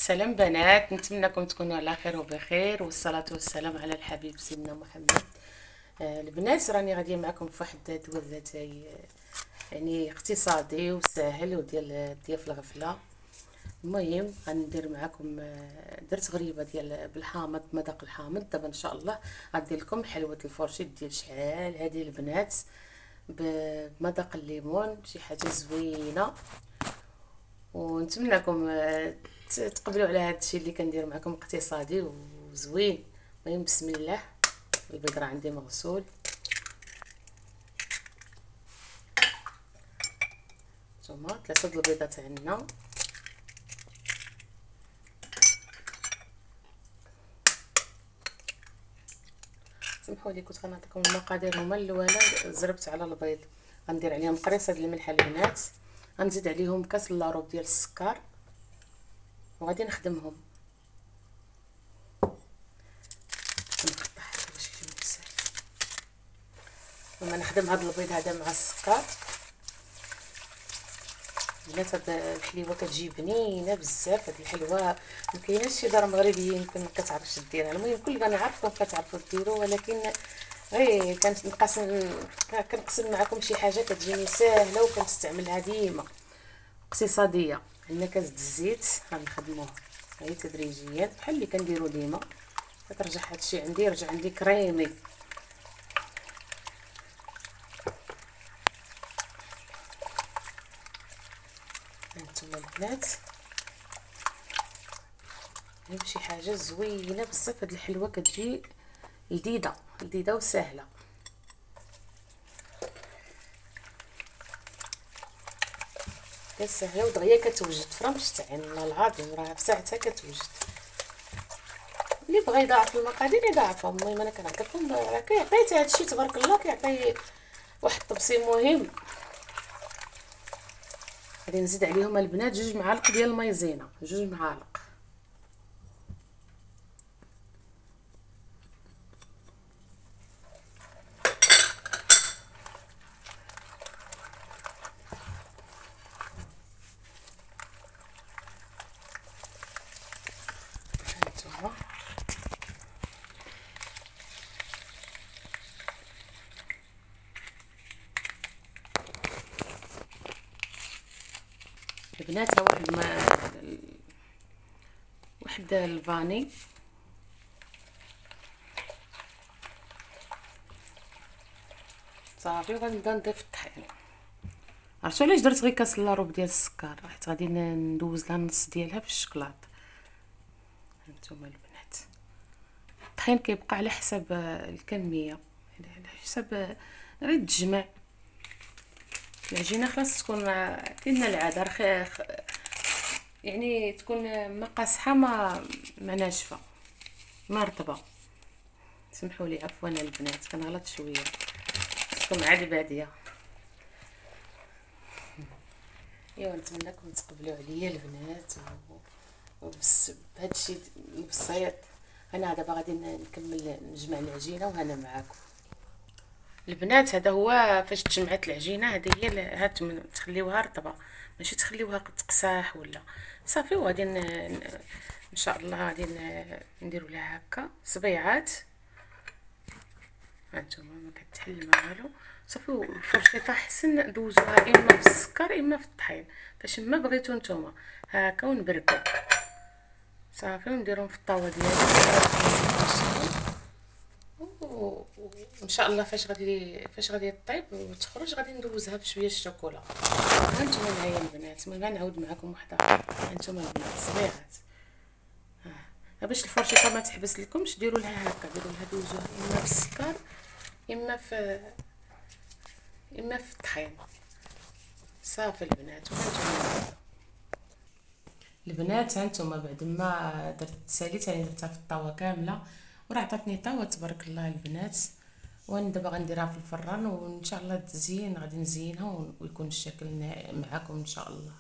السلام بنات، نتمنىكم تكونوا على خير وبخير، والصلاه والسلام على الحبيب سيدنا محمد. البنات راني غاديه معكم في واحد الدواء تاعي يعني اقتصادي وسهل وديال الضياف الغفله. المهم غندير معكم درت غريبه ديال بالحامض، مذاق الحامض. دابا ان شاء الله غندير لكم حلوه الفرشيط ديال شحال هذه البنات بمذاق الليمون، شي حاجه زوينه. ونتمنىكم تقبلوا على هذا الشيء اللي كندير معكم اقتصادي وزوين. المهم بسم الله. البيض راه عندي مغسول، ثم 3 البيضات عندنا، سمحوا لي كنت غنعطيكم المقادير هما الاولى. زربت على البيض، غندير عليهم قريصه ديال الملح البنات، غنزيد عليهم كاس لاروب ديال السكر وغادي نخدمهم. نقطع باش يجيو ساهل. لما نخدم هذا البيض هذا مع السكر بنات، هاد الحليوه كتجي بنينه بزاف. هاد الحلوه ما كايناش شي دار مغربيه يمكن ما كتعرفش ديرها. المهم كل انا عارفكم كتعرفوا ديروا، ولكن غير كنقسم معكم شي حاجه كتجيني ساهله وكنستعملها ديما اقتصاديه. عندنا كاس الزيت غنخدموه غير تدريجيا بحال اللي كنديروا ديما. كترجع هادشي عندي يرجع عندي كريمي. هانتوما البنات شي حاجه زوينه بزاف. هاد الحلوه كتجي لذيذه لذيذه وسهله. سهله ودغيا كتوجد فرمش تاع الله العظيم، راه في ساعتها كتوجد. اللي بغى يضاعف المقادير يضاعفهم. المهم انا كنعطيكم راه كيعطي هادشي تبارك الله، كيعطي واحد التبصير مهم. غادي نزيد عليهم البنات 2 معالق ديال المايزينا، 2 معالق. هانتوما البنات واحد الفاني صافي. وغنبدا نضيف الطحين. عرفتوا علاش درت غير كاس لاروب ديال السكر؟ حيت غادي ندوز لها النص ديالها في الشكلاط. هانتوما البنات الطحين كيبقى على حسب الكميه، يعني على حسب غير تجمع العجينه. خلاص تكون كاينه العاده يعني تكون ما قاصحه ما ناشفه ما رطبه. سمحوا لي عفوا البنات كنغلط شويه، كنتكم عادي باديه. ايوا نتمنىكم تقبلوا عليا البنات وبس بهذا الشيء البسيط. انا دابا غادي نكمل نجمع العجينه وهنا معاكم البنات. هذا هو فاش تجمعت العجينه، هذه هي هات تخليوها رطبه، ماشي تخليوها تقساح ولا صافي. وغادي ان شاء الله غادي نديروا لها هكا صبيعات. هانتوما ما كتحل ما والو صافي. والفرشيطه حسن دوزوها اما في السكر اما في الطحين، فاش ما بغيتو نتوما هكا ونبركو صافي. ونديرهم في الطاوه ديالي وان شاء الله فاش غادي طيب وتخرج غادي ندوزها بشويه الشوكولا. هانتوما معايا البنات. المهم غنعاود معكم وحده هانتوما البنات صبيعات. باش الفرشيطه ما تحبس لكمش ديروا لها هكا، ديروا لها دوزوها اما في السكر اما في الطحين صافي البنات. البنات هانتوما بعد ما ساليت يعني درتها في الطاوه كامله وراه عطاتني طاوه تبارك الله البنات. وانا دابا غنديرها في الفران وان شاء الله تزين غادي نزينها ويكون الشكل معكم ان شاء الله.